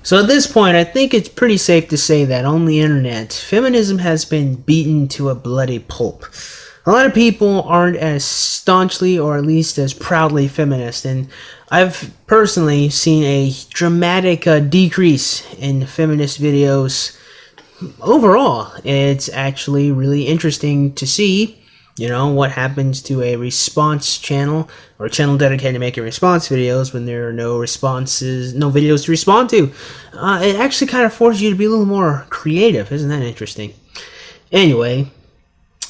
So at this point, I think it's pretty safe to say that on the internet, feminism has been beaten to a bloody pulp. A lot of people aren't as staunchly or at least as proudly feminist, and I've personally seen a dramatic decrease in feminist videos overall. It's actually really interesting to see, you know, what happens to a response channel or a channel dedicated to making response videos when there are no responses, no videos to respond to. It actually kind of forces you to be a little more creative. Isn't that interesting? Anyway,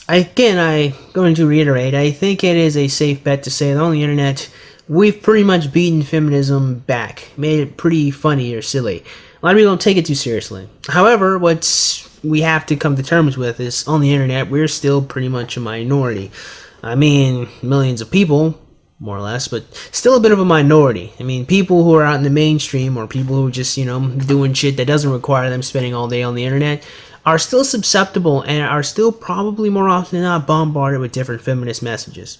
I'm going to reiterate, I think it is a safe bet to say that on the internet, we've pretty much beaten feminism back, made it pretty funny or silly. A lot of people don't take it too seriously. However, what we have to come to terms with is on the internet, we're still pretty much a minority. I mean, millions of people, more or less, but still a bit of a minority. I mean, people who are out in the mainstream or people who are just, you know, doing shit that doesn't require them spending all day on the internet are still susceptible and are still probably more often than not bombarded with different feminist messages.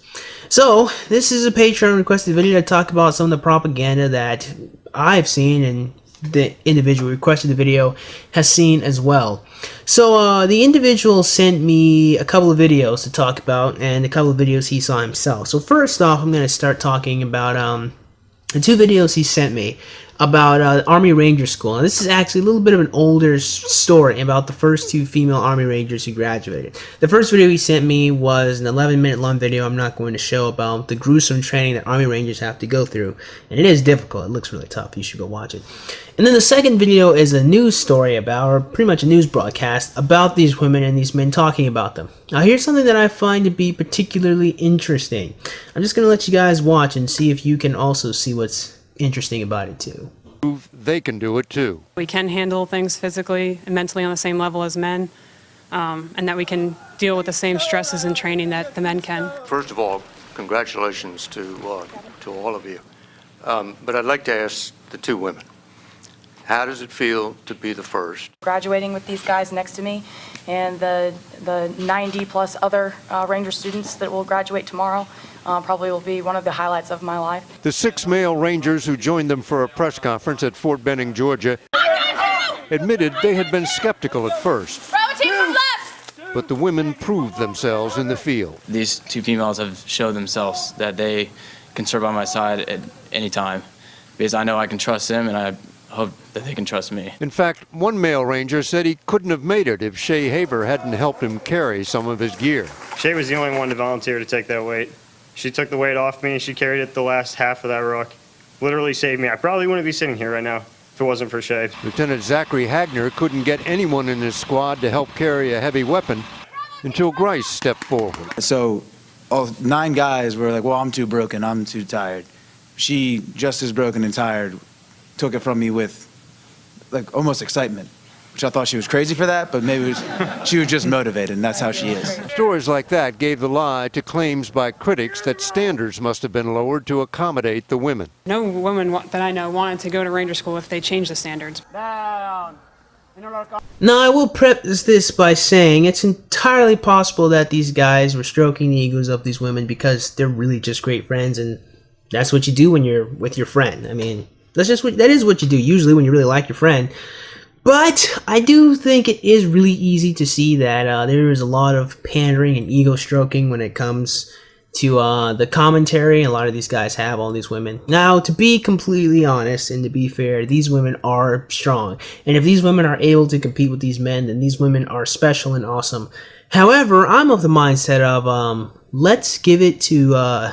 So, this is a Patreon requested video to talk about some of the propaganda that I've seen and the individual who requested the video has seen as well. So the individual sent me a couple of videos to talk about and a couple of videos he saw himself. So first off, I'm going to start talking about the two videos he sent me about Army Ranger School. And this is actually a little bit of an older story about the first two female Army Rangers who graduated. The first video he sent me was an 11-minute long video I'm not going to show about the gruesome training that Army Rangers have to go through. And it is difficult. It looks really tough. You should go watch it. And then the second video is a news story about, or pretty much a news broadcast, about these women and these men talking about them. Now here's something that I find to be particularly interesting. I'm just going to let you guys watch and see if you can also see what's interesting about it too. They can do it too. We can handle things physically and mentally on the same level as men, and that we can deal with the same stresses and training that the men can. First of all, congratulations to all of you. But I'd like to ask the two women, how does it feel to be the first? Graduating with these guys next to me and the 90 plus other Ranger students that will graduate tomorrow probably will be one of the highlights of my life. The 6 male Rangers who joined them for a press conference at Fort Benning, Georgia, admitted they had been skeptical at first. But the women proved themselves in the field. These two females have showed themselves that they can serve by my side at any time because I know I can trust them and I hope that they can trust me. In fact, one male Ranger said he couldn't have made it if Shay Haber hadn't helped him carry some of his gear. Shay was the only one to volunteer to take that weight. She took the weight off me and she carried it the last half of that ruck. Literally saved me. I probably wouldn't be sitting here right now if it wasn't for Shay. Lieutenant Zachary Hagner couldn't get anyone in his squad to help carry a heavy weapon until Grice stepped forward. So all 9 guys were like, well, I'm too broken, I'm too tired. She, just as broken and tired, took it from me with like almost excitement, which I thought she was crazy for that, but maybe she was just motivated, and that's how she is. Stories like that gave the lie to claims by critics that standards must have been lowered to accommodate the women. No woman that I know wanted to go to Ranger School if they changed the standards. Now, I will preface this by saying it's entirely possible that these guys were stroking the egos of these women because they're really just great friends, and that's what you do when you're with your friend. I mean, that is what you do usually when you really like your friend. But I do think it is really easy to see that there is a lot of pandering and ego stroking when it comes to the commentary a lot of these guys have on these women. Now, to be completely honest and to be fair, these women are strong. And if these women are able to compete with these men, then these women are special and awesome. However, I'm of the mindset of let's give it to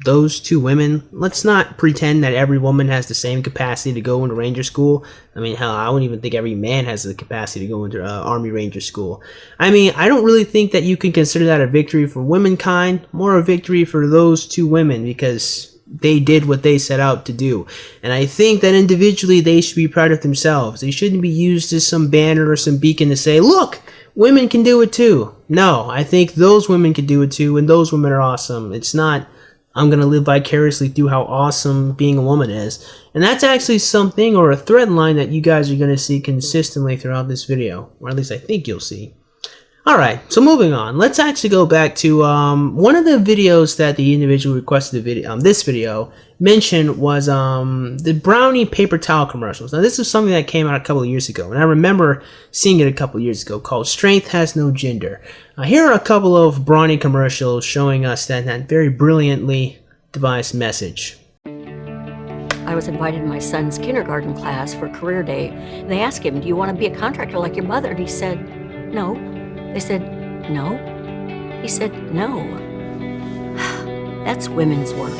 those two women. Let's not pretend that every woman has the same capacity to go into Ranger School. I mean, hell, I wouldn't even think every man has the capacity to go into Army Ranger School. I mean, I don't really think that you can consider that a victory for womankind, more a victory for those two women, because they did what they set out to do. And I think that individually they should be proud of themselves. They shouldn't be used as some banner or some beacon to say, look, women can do it too. No, I think those women can do it too, and those women are awesome. It's not, I'm going to live vicariously through how awesome being a woman is. And that's actually something, or a thread line, that you guys are going to see consistently throughout this video. Or at least I think you'll see. Alright, so moving on. Let's actually go back to one of the videos that the individual requested this video mentioned was the Brownie paper towel commercials. Now this is something that came out a couple of years ago, and I remember seeing it a couple of years ago, called Strength Has No Gender. Here are a couple of Brownie commercials showing us that very brilliantly devised message. I was invited to my son's kindergarten class for career day. They asked him, do you want to be a contractor like your mother? And he said, no. They said, no. He said, no. That's women's work.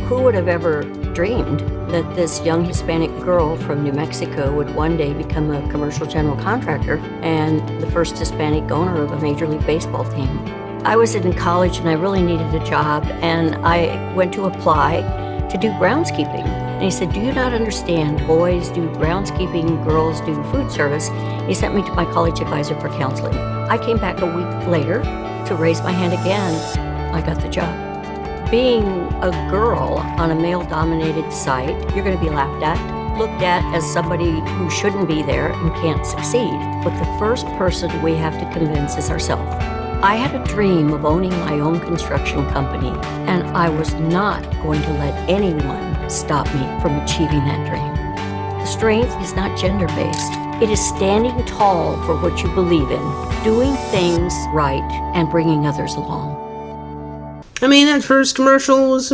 Who would have ever dreamed that this young Hispanic girl from New Mexico would one day become a commercial general contractor and the first Hispanic owner of a Major League Baseball team? I was in college and I really needed a job, and I went to apply to do groundskeeping. And he said, do you not understand? Boys do groundskeeping, girls do food service. He sent me to my college advisor for counseling. I came back a week later to raise my hand again. I got the job. Being a girl on a male-dominated site, you're going to be laughed at, looked at as somebody who shouldn't be there and can't succeed. But the first person we have to convince is ourselves. I had a dream of owning my own construction company, and I was not going to let anyone stop me from achieving that dream. Strength is not gender-based. It is standing tall for what you believe in, doing things right, and bringing others along. I mean, that first commercial was,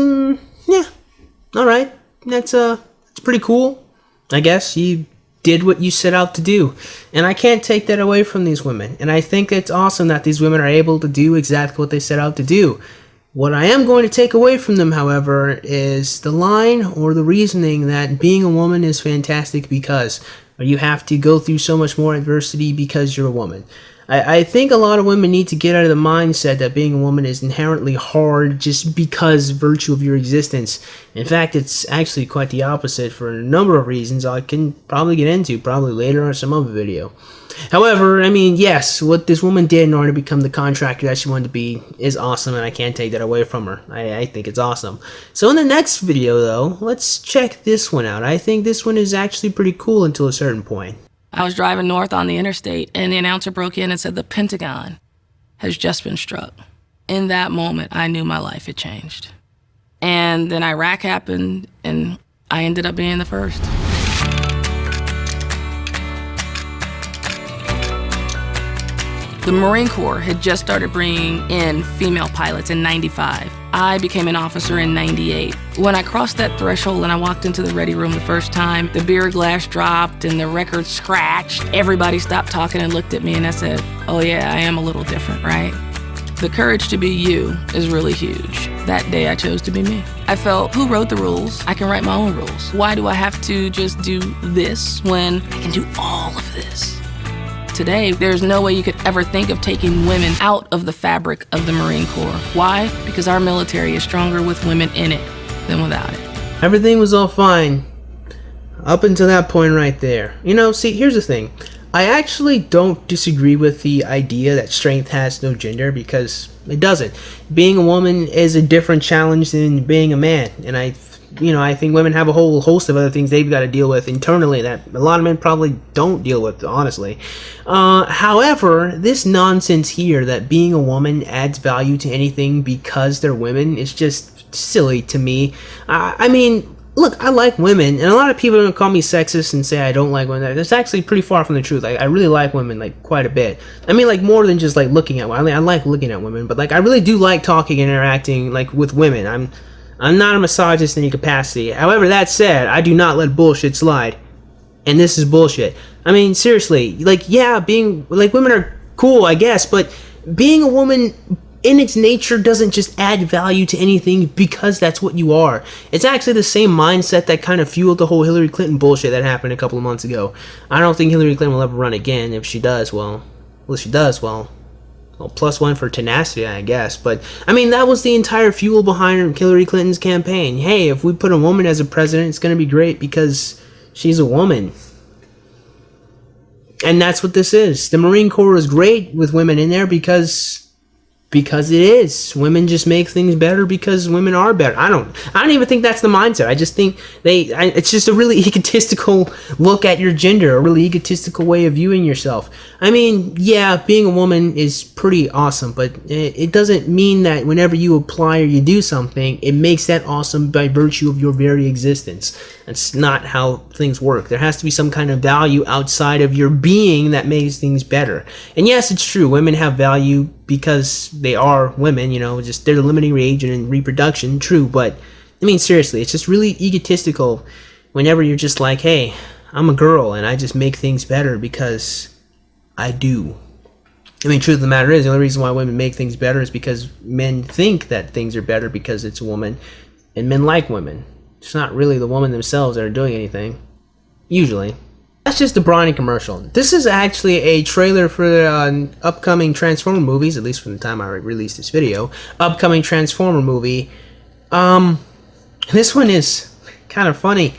yeah, alright. That's pretty cool. I guess you did what you set out to do. And I can't take that away from these women. And I think it's awesome that these women are able to do exactly what they set out to do. What I am going to take away from them, however, is the line or the reasoning that being a woman is fantastic because, or you have to go through so much more adversity because you're a woman. I think a lot of women need to get out of the mindset that being a woman is inherently hard just because virtue of your existence. In fact, it's actually quite the opposite for a number of reasons I can probably get into, probably later or some other video. However, I mean, yes, what this woman did in order to become the contractor that she wanted to be is awesome, and I can't take that away from her. I think it's awesome. So in the next video, though, let's check this one out. I think this one is actually pretty cool until a certain point. I was driving north on the interstate, and the announcer broke in and said the Pentagon has just been struck. In that moment, I knew my life had changed. And then Iraq happened, and I ended up being the first. The Marine Corps had just started bringing in female pilots in '95. I became an officer in '98. When I crossed that threshold and I walked into the ready room the first time, the beer glass dropped and the record scratched. Everybody stopped talking and looked at me, and I said, oh yeah, I am a little different, right? The courage to be you is really huge. That day I chose to be me. I felt, who wrote the rules? I can write my own rules. Why do I have to just do this when I can do all of this? Today, there's no way you could ever think of taking women out of the fabric of the Marine Corps. Why? Because our military is stronger with women in it than without it. Everything was all fine up until that point right there. You know, see, here's the thing. I actually don't disagree with the idea that strength has no gender, because it doesn't. Being a woman is a different challenge than being a man, and I think women have a whole host of other things they've got to deal with internally that a lot of men probably don't deal with, honestly. However, this nonsense here that being a woman adds value to anything because they're women is just silly to me. I mean, look, I like women, and a lot of people are going to call me sexist and say I don't like women. That's actually pretty far from the truth. I really like women, like, quite a bit. I mean, like, more than just, like, looking at women. I mean, I like looking at women, but, like, I really do like talking and interacting, like, with women. I'm not a misogynist in any capacity. However, that said, I do not let bullshit slide. And this is bullshit. I mean, seriously, like, yeah, women are cool, I guess, but being a woman in its nature doesn't just add value to anything because that's what you are. It's actually the same mindset that kind of fueled the whole Hillary Clinton bullshit that happened a couple of months ago. I don't think Hillary Clinton will ever run again. If she does, well, +1 for tenacity, I guess. But, I mean, that was the entire fuel behind Hillary Clinton's campaign. Hey, if we put a woman as a president, it's going to be great because she's a woman. And that's what this is. The Marine Corps is great with women in there because because it is. Women just make things better because women are better. I don't even think that's the mindset. I just think it's just a really egotistical look at your gender, a really egotistical way of viewing yourself. I mean, yeah, being a woman is pretty awesome, but it doesn't mean that whenever you apply or you do something, it makes that awesome by virtue of your very existence. That's not how things work. There has to be some kind of value outside of your being that makes things better. And yes, it's true, women have value because they are women, you know, just they're the limiting agent in reproduction, true, but I mean, seriously, it's just really egotistical whenever you're just like, hey, I'm a girl and I just make things better because I do. I mean, truth of the matter is, the only reason why women make things better is because men think that things are better because it's a woman, and men like women. It's not really the woman themselves that are doing anything, usually. That's just the Brownie commercial. This is actually a trailer for the upcoming Transformer movies, at least from the time I released this video. Upcoming Transformer movie. This one is kind of funny.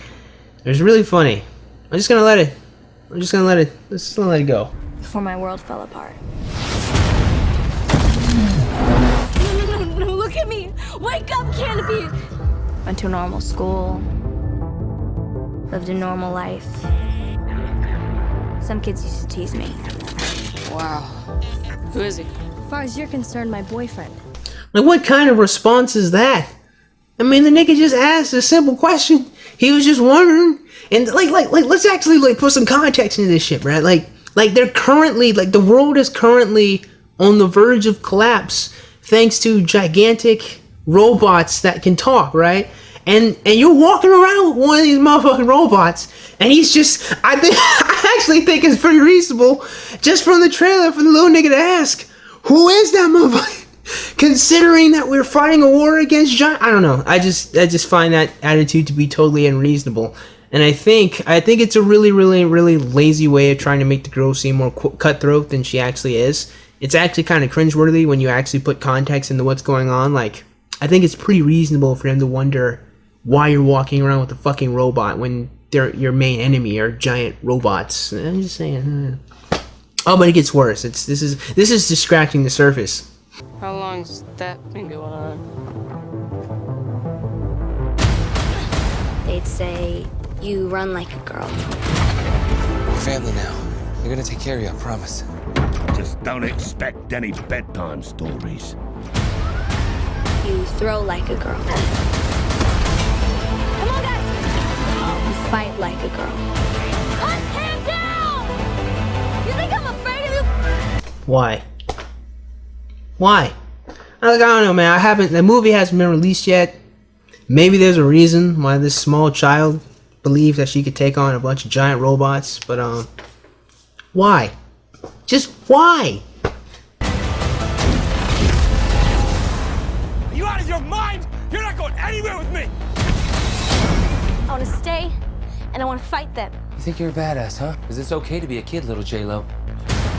It's really funny. I'm just gonna let it go. Before my world fell apart. No, look at me! Wake up, Canopy! Went to a normal school. Lived a normal life. Some kids used to tease me. Wow. Who is he? As far as you're concerned, my boyfriend. Like, what kind of response is that? I mean, the nigga just asked a simple question. He was just wondering. And let's actually put some context into this shit, right? Like they're currently, the world is currently on the verge of collapse thanks to gigantic robots that can talk, right? And you're walking around with one of these motherfucking robots, and he's just, I actually think it's pretty reasonable, just from the trailer, for the little nigga to ask, who is that motherfucker? Considering that we're fighting a war against giant, I don't know. I just find that attitude to be totally unreasonable. And I think it's a really, really, really lazy way of trying to make the girl seem more cutthroat than she actually is. It's actually kind of cringeworthy when you actually put context into what's going on. Like, I think it's pretty reasonable for him to wonder why you're walking around with a fucking robot when they're your main enemy are giant robots. I'm just saying. Oh, but it gets worse. This is just scratching the surface. How long's that been going on? They'd say, you run like a girl. We're family now. You're gonna take care of you, I promise. Just don't expect any bedtime stories. You throw like a girl. Come on, guys! You fight like a girl. Hunt him down! You think I'm afraid of you? Why? I don't know, man. The movie hasn't been released yet. Maybe there's a reason why this small child believed that she could take on a bunch of giant robots, but why? Just why? Are you out of your mind? You're not going anywhere with me! I want to stay, and I want to fight them. You think you're a badass, huh? Is this okay to be a kid, little J-Lo?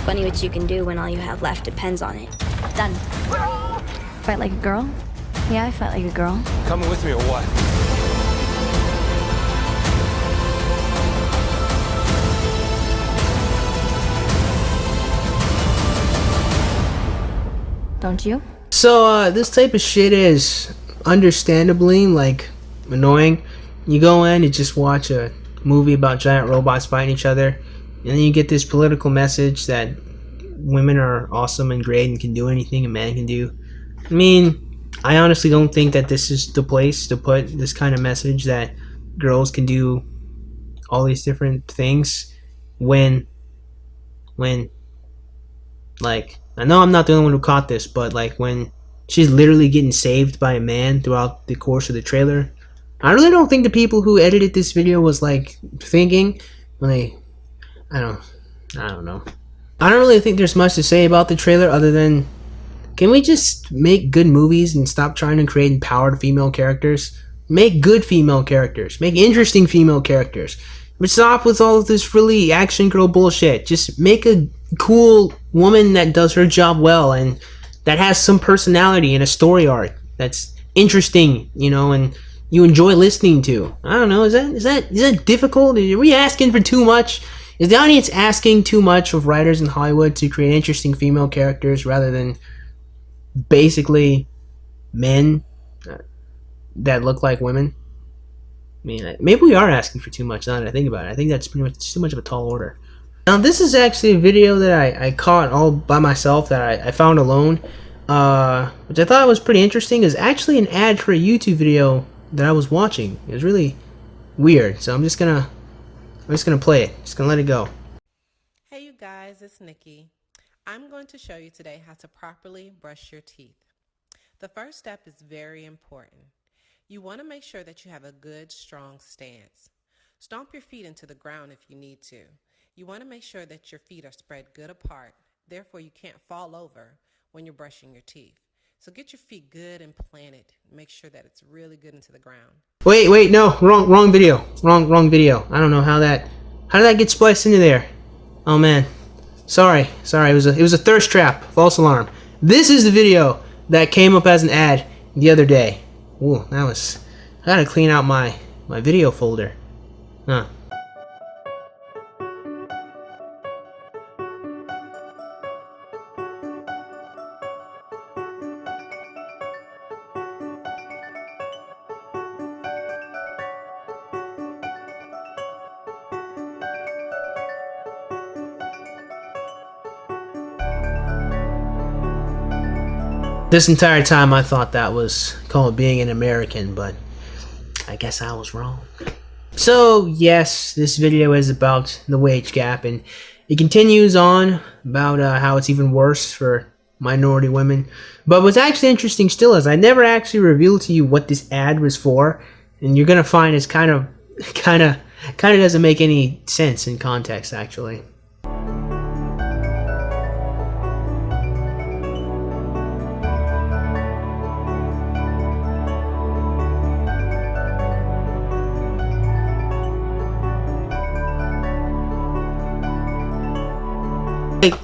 Funny what you can do when all you have left depends on it. Done. Fight like a girl? Yeah, I fight like a girl. Coming with me or what? Don't you? So, this type of shit is understandably, annoying. You go in, you just watch a movie about giant robots fighting each other, and then you get this political message that women are awesome and great and can do anything a man can do. I mean, I honestly don't think that this is the place to put this kind of message that girls can do all these different things when I know I'm not the only one who caught this, but when she's literally getting saved by a man throughout the course of the trailer. I really don't think the people who edited this video was thinking when I don't know. I don't really think there's much to say about the trailer other than, can we just make good movies and stop trying to create empowered female characters? Make good female characters. Make interesting female characters. But stop with all of this really action girl bullshit. Just make a cool woman that does her job well and that has some personality and a story arc that's interesting, and you enjoy listening to. I don't know, is that difficult? Are we asking for too much? Is the audience asking too much of writers in Hollywood to create interesting female characters rather than basically men that look like women. I mean, maybe we are asking for too much now that I think about it. I think that's pretty much too much of a tall order. Now, this is actually a video that I caught all by myself, that I found alone, which I thought was pretty interesting. It's actually an ad for a YouTube video that I was watching. It was really weird, so I'm just gonna play it. Just gonna let it go. Hey you guys, it's Nikki. I'm going to show you today how to properly brush your teeth. The first step is very important. You want to make sure that you have a good, strong stance. Stomp your feet into the ground if you need to. You want to make sure that your feet are spread good apart, therefore you can't fall over when you're brushing your teeth. So get your feet good and planted. Make sure that it's really good into the ground. Wait, no, wrong video. Wrong video. I don't know how did that get spliced into there? Oh man. Sorry. It was a thirst trap. False alarm. This is the video that came up as an ad the other day. Ooh, I gotta clean out my video folder. Huh. This entire time I thought that was called being an American, but I guess I was wrong. So yes, this video is about the wage gap, and it continues on about how it's even worse for minority women. But what's actually interesting still is I never actually revealed to you what this ad was for, and you're gonna find it's kind of doesn't make any sense in context actually.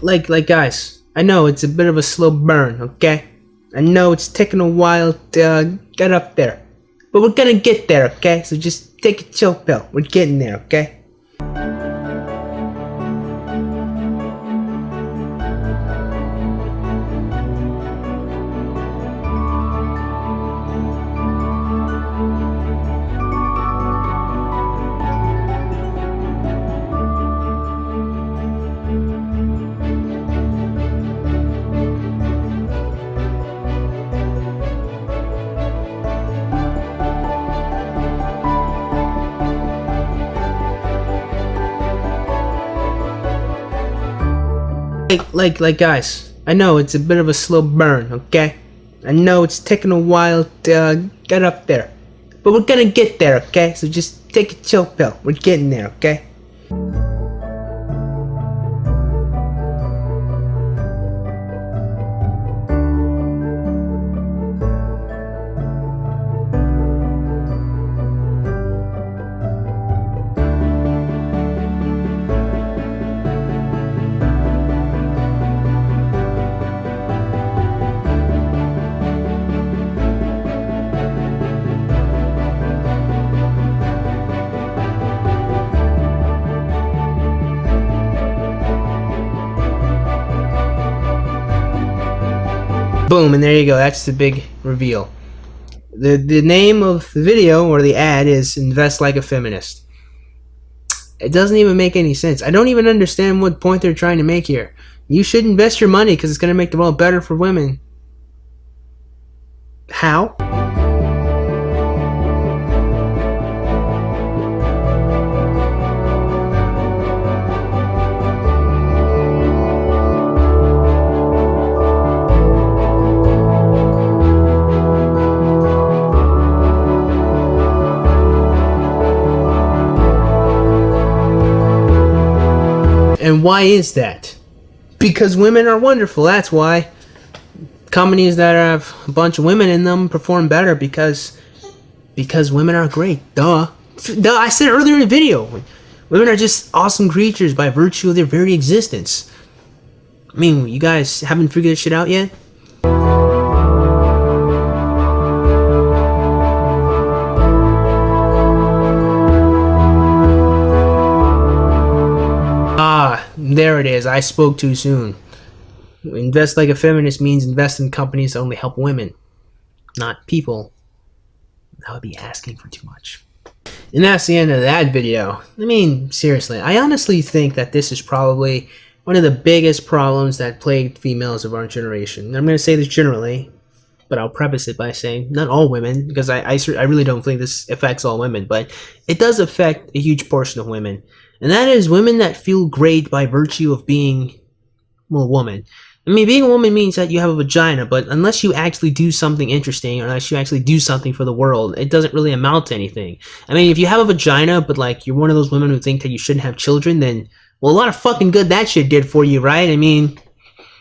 Like guys, I know it's a bit of a slow burn, okay? I know it's taking a while to get up there, but we're gonna get there, okay? So just take a chill pill. We're getting there, okay? Like guys, I know it's a bit of a slow burn, okay? I know it's taking a while to get up there, but we're gonna get there, okay? So just take a chill pill. We're getting there, okay? Boom, and there you go. That's the big reveal. The name of the video, or the ad, is Invest Like a Feminist. It doesn't even make any sense. I don't even understand what point they're trying to make here. You should invest your money because it's going to make the world better for women. How? And why is that? Because women are wonderful, that's why. Companies that have a bunch of women in them perform better because women are great. Duh. I said it earlier in the video. Women are just awesome creatures by virtue of their very existence. I mean, you guys haven't figured this shit out yet? There it is. I spoke too soon. Invest like a feminist means invest in companies that only help women, not people. That would be asking for too much. And that's the end of that video. I mean, seriously, I honestly think that this is probably one of the biggest problems that plagued females of our generation. And I'm going to say this generally, but I'll preface it by saying not all women, because I really don't think this affects all women, but it does affect a huge portion of women. And that is women that feel great by virtue of being, well, a woman. I mean, being a woman means that you have a vagina, but unless you actually do something interesting, or unless you actually do something for the world, it doesn't really amount to anything. I mean, if you have a vagina, but like you're one of those women who think that you shouldn't have children, then, well, a lot of fucking good that shit did for you, right? I mean,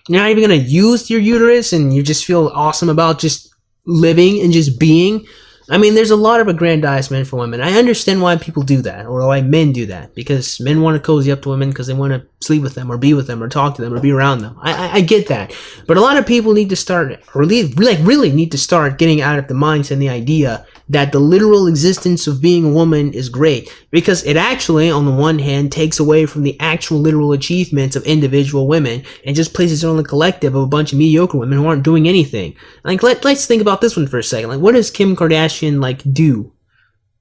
you're not even gonna use your uterus and you just feel awesome about just living and just being. I mean, there's a lot of aggrandizement for women. I understand why people do that, or why men do that, because men want to cozy up to women because they want to sleep with them, or be with them, or talk to them, or be around them. I get that. But a lot of people need to start, or really need to start getting out of the mindset and the idea that the literal existence of being a woman is great, because it actually, on the one hand, takes away from the actual literal achievements of individual women and just places it on the collective of a bunch of mediocre women who aren't doing anything. Like, let's think about this one for a second. Like, what does Kim Kardashian, like, do?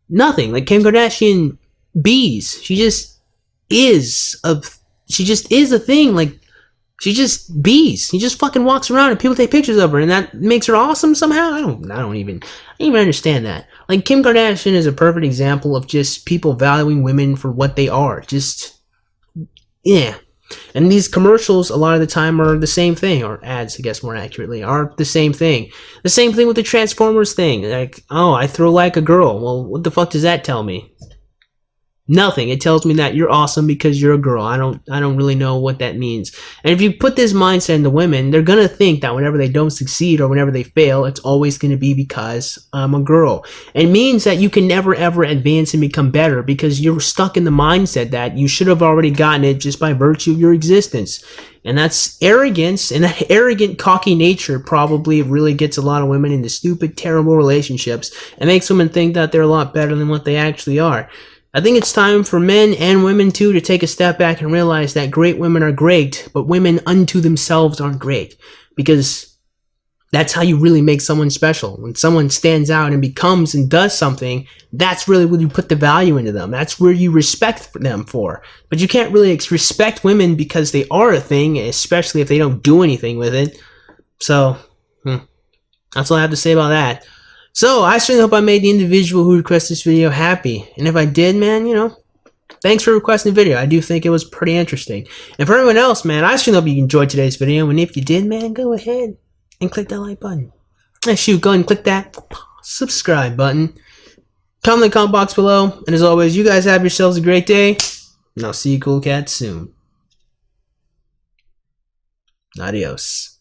Nothing. Like, Kim Kardashian bees. She just is a thing. Like, she just bees. She just fucking walks around and people take pictures of her, and that makes her awesome somehow. I don't even understand that. Like, Kim Kardashian is a perfect example of just people valuing women for what they are. Just, yeah. And these commercials, a lot of the time, are the same thing, or ads, I guess more accurately, are the same thing. The same thing with the Transformers thing. Like, oh, I throw like a girl. Well, what the fuck does that tell me? Nothing. It tells me that you're awesome because you're a girl. I don't really know what that means. And if you put this mindset into women, they're gonna think that whenever they don't succeed or whenever they fail, it's always gonna be because I'm a girl. It means that you can never ever advance and become better because you're stuck in the mindset that you should have already gotten it just by virtue of your existence. And that's arrogance, and that arrogant, cocky nature probably really gets a lot of women into stupid, terrible relationships and makes women think that they're a lot better than what they actually are. I think it's time for men and women too to take a step back and realize that great women are great, but women unto themselves aren't great. Because that's how you really make someone special. When someone stands out and becomes and does something, that's really when you put the value into them. That's where you respect them for. But you can't really respect women because they are a thing, especially if they don't do anything with it. So, that's all I have to say about that. So, I certainly hope I made the individual who requested this video happy. And if I did, man, you know, thanks for requesting the video. I do think it was pretty interesting. And for everyone else, man, I certainly hope you enjoyed today's video. And if you did, man, go ahead and click that like button. And shoot, go ahead and click that subscribe button. Comment in the comment box below. And as always, you guys have yourselves a great day. And I'll see you cool cats soon. Adios.